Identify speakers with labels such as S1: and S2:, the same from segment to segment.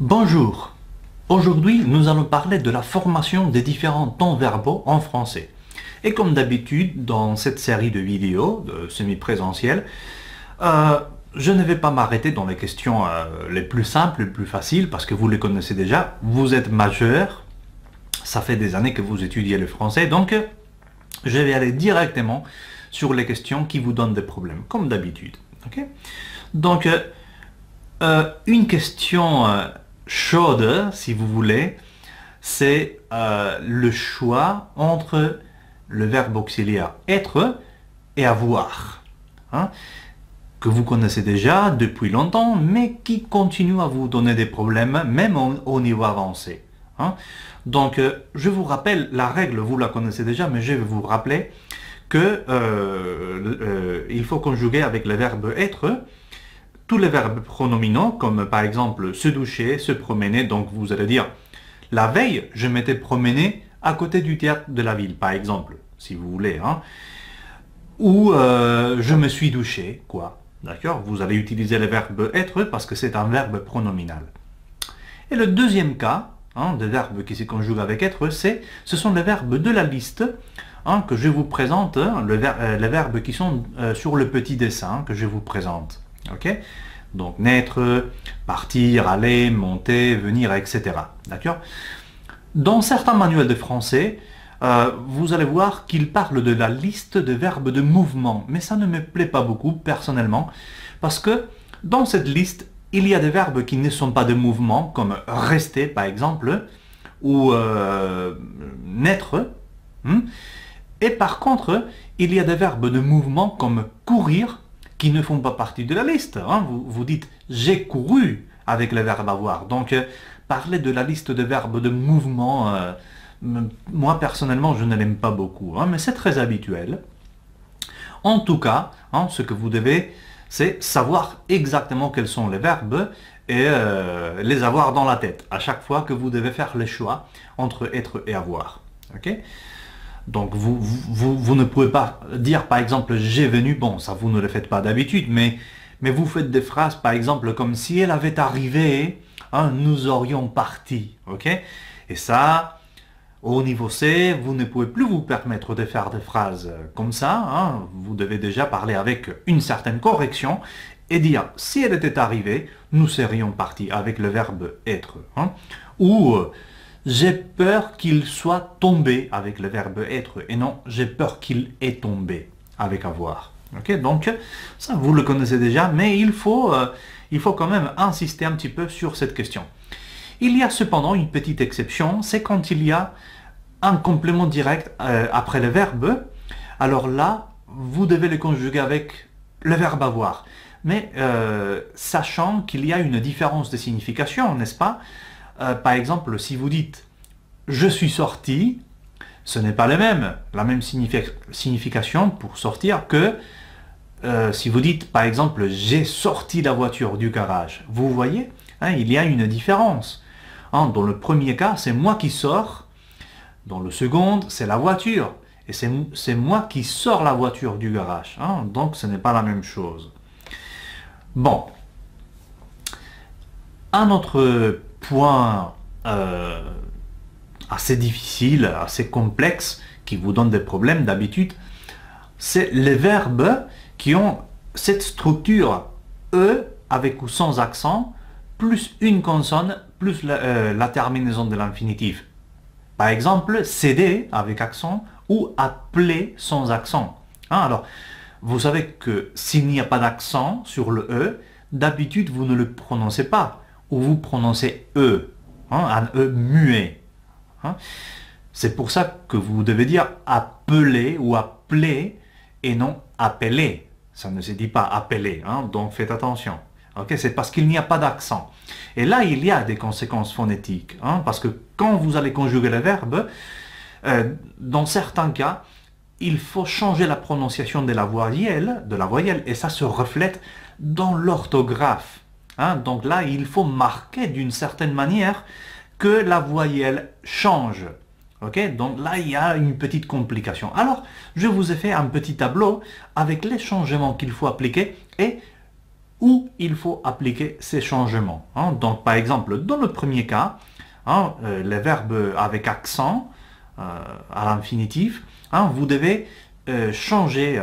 S1: Bonjour. Aujourd'hui, nous allons parler de la formation des différents temps verbaux en français. Et comme d'habitude, dans cette série de vidéos semi-présentielles, je ne vais pas m'arrêter dans les questions les plus simples, les plus faciles, parce que vous les connaissez déjà. Vous êtes majeur, ça fait des années que vous étudiez le français, donc je vais aller directement sur les questions qui vous donnent des problèmes, comme d'habitude. Okay? Donc, une question chaude, si vous voulez, c'est le choix entre le verbe auxiliaire être et avoir, hein, que vous connaissez déjà depuis longtemps, mais qui continue à vous donner des problèmes, même au niveau avancé. Hein. Donc, je vous rappelle, la règle, vous la connaissez déjà, mais je vais vous rappeler que il faut conjuguer avec le verbe être tous les verbes pronominaux, comme par exemple se doucher, se promener. Donc vous allez dire, la veille, je m'étais promené à côté du théâtre de la ville, par exemple, si vous voulez. Hein. Ou je me suis douché, quoi. D'accord? Vous allez utiliser le verbe être parce que c'est un verbe pronominal. Et le deuxième cas, hein, de verbe qui se conjugue avec être, ce sont les verbes de la liste, hein, que je vous présente, les verbes qui sont sur le petit dessin que je vous présente. Ok? Donc naître, partir, aller, monter, venir, etc. D'accord? Dans certains manuels de français, vous allez voir qu'ils parlent de la liste de verbes de mouvement, mais ça ne me plaît pas beaucoup personnellement, parce que dans cette liste, il y a des verbes qui ne sont pas de mouvement, comme rester par exemple, ou naître. Et par contre, il y a des verbes de mouvement comme courir, qui ne font pas partie de la liste. Hein. Vous dites « j'ai couru » avec le verbe avoir. Donc, parler de la liste de verbes de mouvement, moi personnellement, je ne l'aime pas beaucoup, hein, mais c'est très habituel. En tout cas, hein, ce que vous devez, c'est savoir exactement quels sont les verbes et les avoir dans la tête à chaque fois que vous devez faire les choix entre être et avoir. Okay? Donc vous ne pouvez pas dire par exemple j'ai venu, bon ça vous ne le faites pas d'habitude, mais vous faites des phrases par exemple comme si elle avait arrivé, hein, nous aurions parti, ok? Et ça, au niveau C, vous ne pouvez plus vous permettre de faire des phrases comme ça, hein, vous devez déjà parler avec une certaine correction et dire si elle était arrivée, nous serions partis avec le verbe être, hein, ou j'ai peur qu'il soit tombé avec le verbe être et non j'ai peur qu'il est tombé avec avoir. Okay? Donc ça vous le connaissez déjà, mais il faut quand même insister un petit peu sur cette question. Il y a cependant une petite exception, c'est quand il y a un complément direct après le verbe. Alors là, vous devez le conjuguer avec le verbe avoir. Mais sachant qu'il y a une différence de signification, n'est-ce pas? Par exemple, si vous dites « je suis sorti », ce n'est pas la même signification pour sortir que si vous dites par exemple « j'ai sorti la voiture du garage ». Vous voyez, hein, il y a une différence. Hein, dans le premier cas, c'est moi qui sors. Dans le second, c'est la voiture. Et c'est moi qui sors la voiture du garage. Hein, donc ce n'est pas la même chose. Bon. Un autre point assez difficile, assez complexe, qui vous donne des problèmes d'habitude, c'est les verbes qui ont cette structure E avec ou sans accent, plus une consonne, plus la terminaison de l'infinitif. Par exemple, céder avec accent ou appeler sans accent. Hein, alors, vous savez que s'il n'y a pas d'accent sur le E, d'habitude vous ne le prononcez pas, ou vous prononcez E, hein, un E muet. Hein. C'est pour ça que vous devez dire appeler ou appeler et non appeler. Ça ne se dit pas appeler, hein, donc faites attention. Okay, c'est parce qu'il n'y a pas d'accent. Et là, il y a des conséquences phonétiques, hein, parce que quand vous allez conjuguer le verbe, dans certains cas, il faut changer la prononciation de la voyelle, et ça se reflète dans l'orthographe. Hein. Donc là, il faut marquer d'une certaine manière que la voyelle change. Okay? Donc là, il y a une petite complication. Alors, je vous ai fait un petit tableau avec les changements qu'il faut appliquer et où il faut appliquer ces changements. Hein. Donc, par exemple, dans le premier cas, hein, les verbes avec accent à l'infinitif, hein, vous devez changer,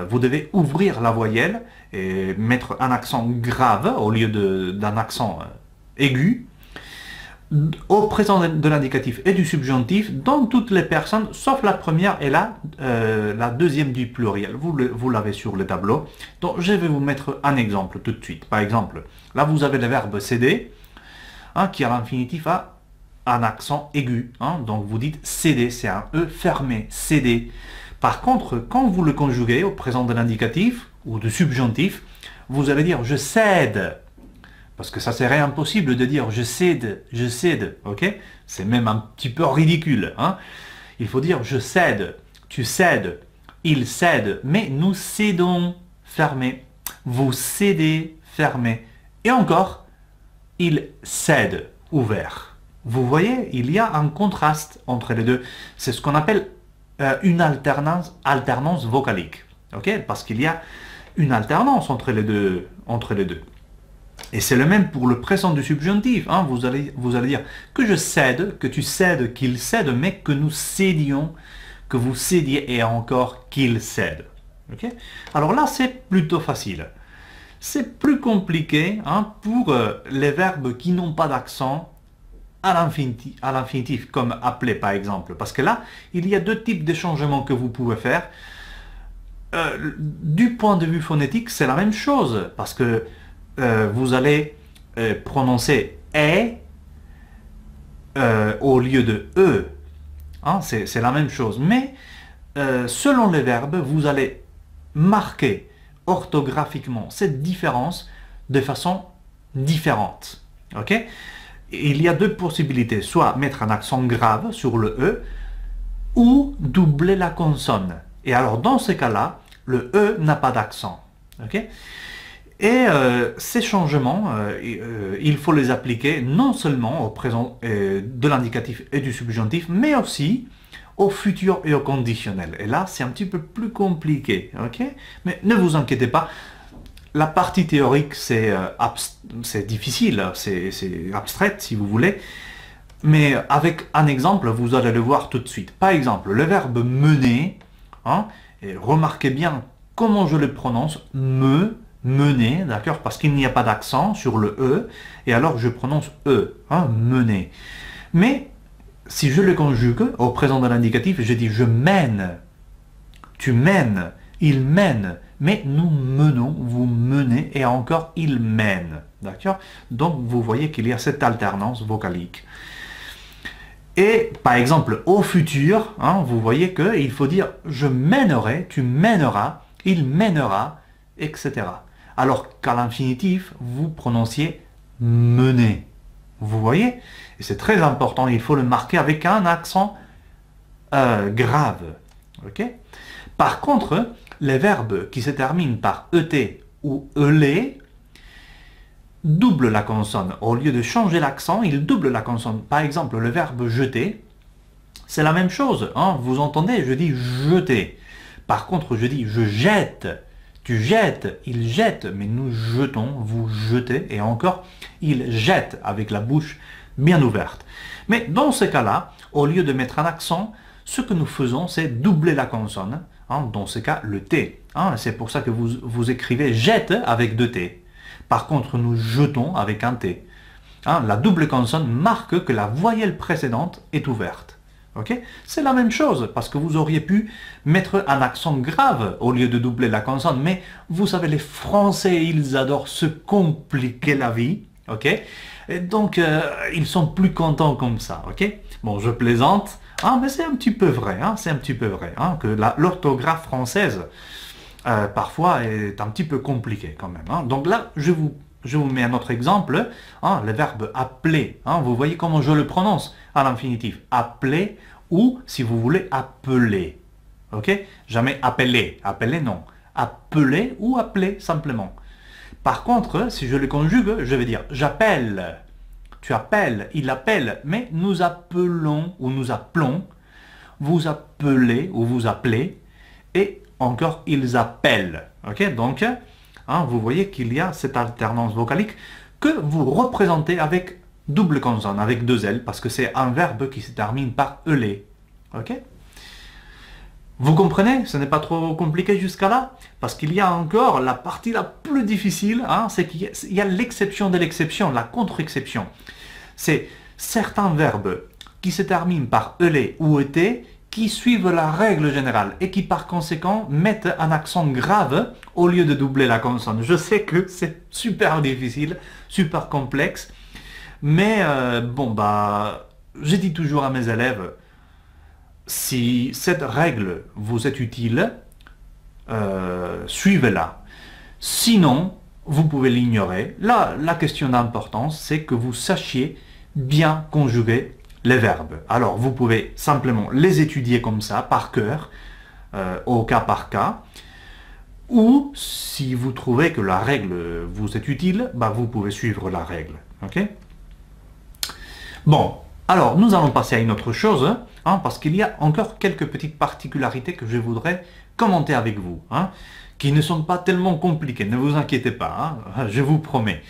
S1: vous devez ouvrir la voyelle et mettre un accent grave au lieu d'un accent aigu au présent de l'indicatif et du subjonctif dans toutes les personnes, sauf la première et la deuxième du pluriel. Vous l'avez sur le tableau. Donc, je vais vous mettre un exemple tout de suite. Par exemple, là, vous avez le verbe céder, hein, qui à l'infinitif a un accent aigu. Hein, donc, vous dites céder, c'est un E fermé, céder. Par contre, quand vous le conjuguez au présent de l'indicatif ou du subjonctif, vous allez dire je cède. Parce que ça serait impossible de dire je cède, ok? C'est même un petit peu ridicule. Hein? Il faut dire je cède, tu cèdes, il cède, mais nous cédons, fermé. Vous cédez, fermé. Et encore, il cède, ouvert. Vous voyez, il y a un contraste entre les deux. C'est ce qu'on appelle une alternance vocalique. Ok? Parce qu'il y a une alternance entre les deux. Et c'est le même pour le présent du subjonctif. Hein. Vous allez dire que je cède, que tu cèdes, qu'il cède, mais que nous cédions, que vous cédiez et encore qu'il cède. Okay. Alors là, c'est plutôt facile. C'est plus compliqué, hein, pour les verbes qui n'ont pas d'accent à l'infinitif, comme appeler par exemple. Parce que là, il y a deux types de changements que vous pouvez faire. Du point de vue phonétique, c'est la même chose. Parce que vous allez prononcer « est » au lieu de « e ». Hein, c'est la même chose. Mais selon les verbes, vous allez marquer orthographiquement cette différence de façon différente. Okay? Il y a deux possibilités. Soit mettre un accent grave sur le « e » ou doubler la consonne. Et alors, dans ce cas-là, le « e » n'a pas d'accent. Okay? Et ces changements, il faut les appliquer non seulement au présent de l'indicatif et du subjonctif, mais aussi au futur et au conditionnel. Et là, c'est un petit peu plus compliqué. Okay? Mais ne vous inquiétez pas, la partie théorique, c'est difficile, c'est abstrait si vous voulez. Mais avec un exemple, vous allez le voir tout de suite. Par exemple, le verbe mener, hein, et remarquez bien comment je le prononce, mener, d'accord, parce qu'il n'y a pas d'accent sur le E, et alors je prononce E, hein, mener. Mais, si je le conjugue au présent de l'indicatif, je dis je mène, tu mènes, il mène, mais nous menons, vous menez, et encore il mène, d'accord? Donc vous voyez qu'il y a cette alternance vocalique. Et par exemple, au futur, hein, vous voyez qu'il faut dire je mènerai, tu mèneras, il mènera, etc. Alors qu'à l'infinitif, vous prononciez mener. Vous voyez? Et c'est très important, il faut le marquer avec un accent grave. Okay? Par contre, les verbes qui se terminent par ET ou ELE doublent la consonne. Au lieu de changer l'accent, ils doublent la consonne. Par exemple, le verbe jeter, c'est la même chose. Hein? Vous entendez, je dis jeter. Par contre, je dis je jette. Tu jettes, il jette, mais nous jetons, vous jetez, et encore, il jette avec la bouche bien ouverte. Mais dans ce cas-là, au lieu de mettre un accent, ce que nous faisons, c'est doubler la consonne. Hein, dans ce cas, le T. Hein, c'est pour ça que vous écrivez jette avec deux T. Par contre, nous jetons avec un T. Hein, la double consonne marque que la voyelle précédente est ouverte. Okay? C'est la même chose, parce que vous auriez pu mettre un accent grave au lieu de doubler la consonne, mais vous savez, les Français, ils adorent se compliquer la vie, ok? Et donc, ils sont plus contents comme ça, ok? Bon, je plaisante, hein, mais c'est un petit peu vrai, hein, c'est un petit peu vrai, hein, que l'orthographe française, parfois, est un petit peu compliquée quand même. Hein. Donc là, je vous mets un autre exemple, hein, le verbe appeler. Hein, vous voyez comment je le prononce à l'infinitif. Appeler ou, si vous voulez, appeler. Ok? Jamais appeler. Appeler, non. Appeler ou appeler, simplement. Par contre, si je le conjugue, je vais dire j'appelle. Tu appelles, il appelle, mais nous appelons ou nous appelons. Vous appelez ou vous appelez. Et encore, ils appellent. Ok? Donc, vous voyez qu'il y a cette alternance vocalique que vous représentez avec double consonne, avec deux L, parce que c'est un verbe qui se termine par ELE. Ok? Vous comprenez? Ce n'est pas trop compliqué jusqu'à là? Parce qu'il y a encore la partie la plus difficile, c'est qu'il y a l'exception de l'exception, la contre-exception. C'est certains verbes qui se terminent par ELE ou ET, qui suivent la règle générale et qui par conséquent mettent un accent grave au lieu de doubler la consonne. Je sais que c'est super difficile, super complexe, mais je dis toujours à mes élèves, si cette règle vous est utile, suivez-la. Sinon, vous pouvez l'ignorer. Là, la question d'importance, c'est que vous sachiez bien conjuguer les verbes. Alors, vous pouvez simplement les étudier comme ça, par cœur, au cas par cas. Ou, si vous trouvez que la règle vous est utile, vous pouvez suivre la règle. Ok? Bon, alors, nous allons passer à une autre chose, parce qu'il y a encore quelques petites particularités que je voudrais commenter avec vous, qui ne sont pas tellement compliquées, ne vous inquiétez pas, je vous promets.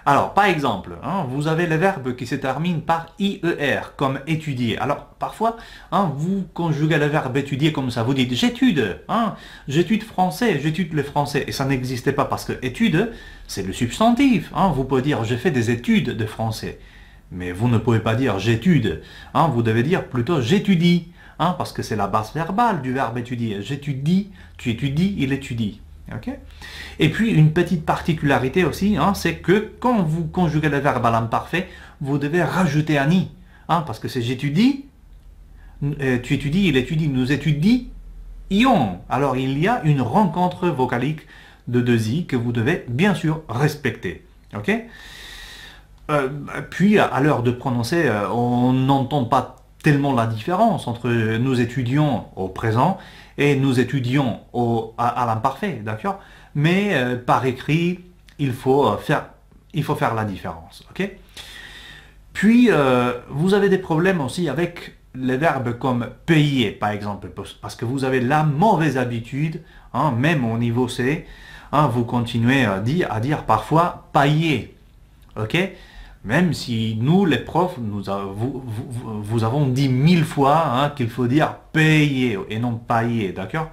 S1: Alors, par exemple, vous avez les verbes qui se terminent par IER, comme étudier. Alors, parfois, vous conjuguez le verbe étudier comme ça. Vous dites j'étude, j'étude français, j'étude le français. Et ça n'existait pas parce que étude, c'est le substantif. Vous pouvez dire j'ai fait des études de français. Mais vous ne pouvez pas dire j'étude. Vous devez dire plutôt j'étudie. Parce que c'est la base verbale du verbe étudier. J'étudie, tu étudies, il étudie. Okay? Et puis une petite particularité aussi, c'est que quand vous conjuguez le verbe à l'imparfait, vous devez rajouter un i, parce que c'est j'étudie, tu étudies, il étudie, nous étudions. Alors il y a une rencontre vocalique de deux i que vous devez bien sûr respecter. Okay? Puis à l'heure de prononcer, on n'entend pas tellement la différence entre nous étudions au présent et nous étudions à l'imparfait, d'accord? Mais par écrit, il faut faire la différence, ok? Puis, vous avez des problèmes aussi avec les verbes comme payer, par exemple, parce que vous avez la mauvaise habitude, même au niveau C, vous continuez à dire parfois payer, ok? Même si nous, les profs, vous avons dit 1000 fois qu'il faut dire payer et non pailler, d'accord?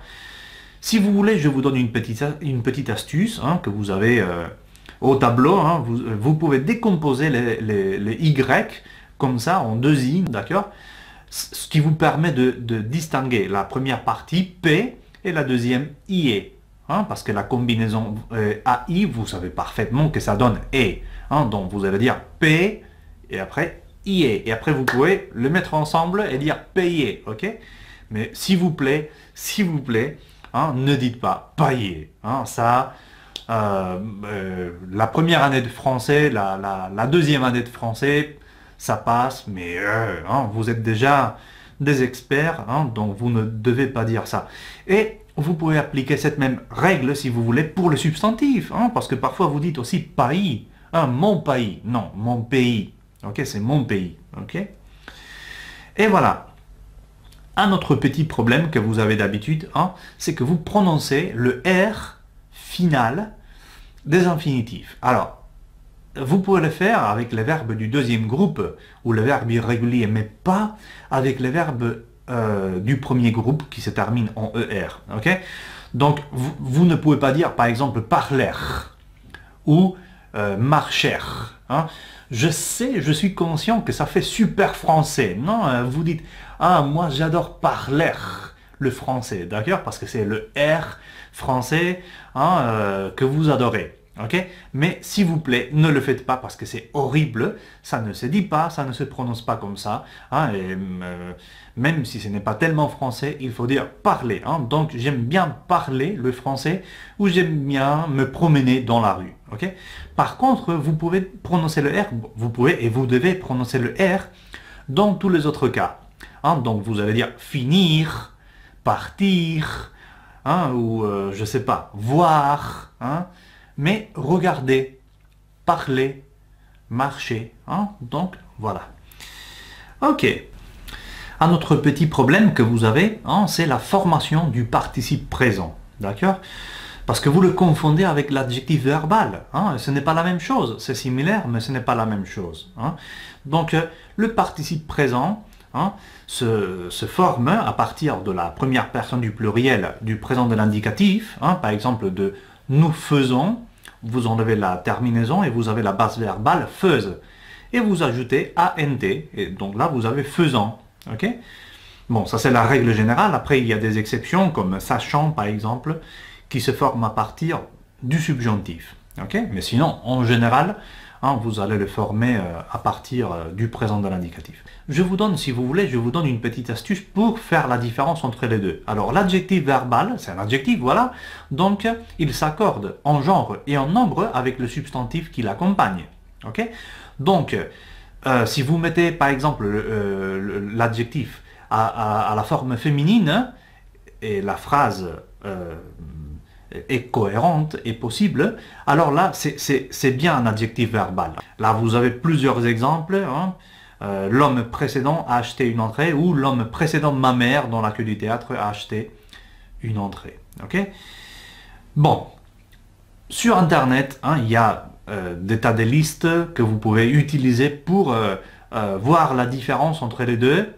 S1: Si vous voulez, je vous donne une petite astuce que vous avez au tableau. Vous pouvez décomposer les Y comme ça en deux I, d'accord? Ce qui vous permet de distinguer la première partie P et la deuxième IE. Parce que la combinaison AI, vous savez parfaitement que ça donne E. Donc vous allez dire P et après IE. Et après vous pouvez le mettre ensemble et dire payer. Ok? Mais s'il vous plaît, ne dites pas payer. La première année de français, la deuxième année de français, ça passe, mais vous êtes déjà des experts, donc vous ne devez pas dire ça. Et vous pouvez appliquer cette même règle, si vous voulez, pour le substantif, parce que parfois vous dites aussi pays, mon pays, non, mon pays, ok, c'est mon pays, ok. Et voilà. Un autre petit problème que vous avez d'habitude, c'est que vous prononcez le R final des infinitifs. Alors, vous pouvez le faire avec les verbes du deuxième groupe ou le verbe irrégulier, mais pas avec les verbes du premier groupe qui se termine en ER. Okay? Donc, vous ne pouvez pas dire, par exemple, parler ou marcher. Je sais, je suis conscient que ça fait super français. Non, vous dites, moi j'adore parler le français, d'accord? Parce que c'est le R français que vous adorez. Okay? Mais s'il vous plaît, ne le faites pas parce que c'est horrible, ça ne se dit pas, ça ne se prononce pas comme ça, et, même si ce n'est pas tellement français, il faut dire parler. Donc j'aime bien parler le français ou j'aime bien me promener dans la rue. Okay? Par contre, vous pouvez prononcer le R, vous pouvez et vous devez prononcer le R dans tous les autres cas. Donc vous allez dire finir, partir, ou je sais pas, voir, mais regardez, parler, marcher. Donc, voilà. Ok. Un autre petit problème que vous avez, c'est la formation du participe présent. D'accord? Parce que vous le confondez avec l'adjectif verbal. Hein. Ce n'est pas la même chose. C'est similaire, mais ce n'est pas la même chose. Hein. Donc, le participe présent hein, se forme à partir de la première personne du pluriel du présent de l'indicatif. Hein. Par exemple, de « nous faisons », vous enlevez la terminaison et vous avez la base verbale « feuse ». Et vous ajoutez « ant ». Et donc là, vous avez « faisant ». Ok. Bon, ça c'est la règle générale. Après, il y a des exceptions comme « sachant » par exemple, qui se forment à partir du subjonctif. Okay. Mais sinon, en général, hein, vous allez le former à partir du présent de l'indicatif. Je vous donne, si vous voulez, je vous donne une petite astuce pour faire la différence entre les deux. Alors, l'adjectif verbal, c'est un adjectif, voilà. Donc, il s'accorde en genre et en nombre avec le substantif qui l'accompagne. Okay. Donc, si vous mettez, par exemple, l'adjectif à la forme féminine, et la phrase est cohérente et possible, alors là, c'est bien un adjectif verbal. Là, vous avez plusieurs exemples. Hein. L'homme précédent a acheté une entrée, ou l'homme précédent, ma mère, dans la queue du théâtre, a acheté une entrée. Okay. Bon, sur Internet, hein, il y a des tas de listes que vous pouvez utiliser pour voir la différence entre les deux.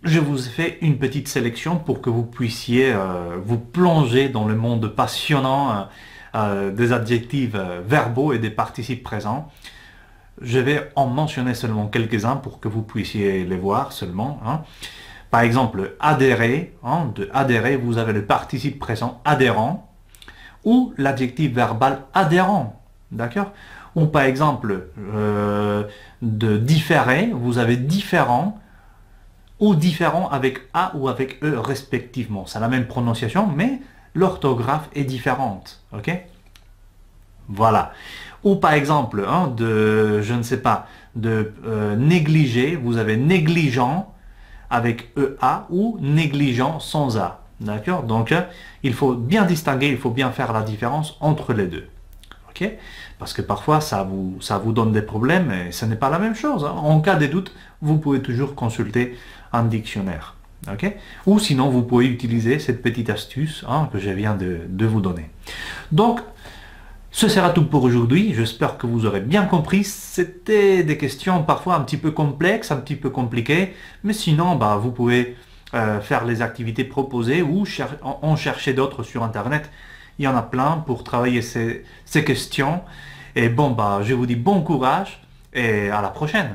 S1: Je vous ai fait une petite sélection pour que vous puissiez vous plonger dans le monde passionnant des adjectifs verbaux et des participes présents. Je vais en mentionner seulement quelques-uns pour que vous puissiez les voir seulement. Hein. Par exemple, adhérer, hein, de adhérer, vous avez le participe présent adhérent ou l'adjectif verbal adhérent. D'accord? Ou par exemple, de différer, vous avez différent ou différent avec A ou avec E respectivement. C'est la même prononciation, mais l'orthographe est différente. Ok? Voilà. Ou par exemple, hein, de, je ne sais pas, de négliger, vous avez négligent avec EA ou négligent sans A. D'accord? Donc, il faut bien distinguer, il faut bien faire la différence entre les deux. Ok? Parce que parfois, ça vous donne des problèmes et ce n'est pas la même chose. Hein. En cas de doute, vous pouvez toujours consulter un dictionnaire. Okay? Ou sinon, vous pouvez utiliser cette petite astuce hein, que je viens de vous donner. Donc, ce sera tout pour aujourd'hui. J'espère que vous aurez bien compris. C'était des questions parfois un petit peu complexes, un petit peu compliquées. Mais sinon, bah, vous pouvez faire les activités proposées ou en chercher d'autres sur Internet. Il y en a plein pour travailler ces questions. Et bon, bah, je vous dis bon courage et à la prochaine.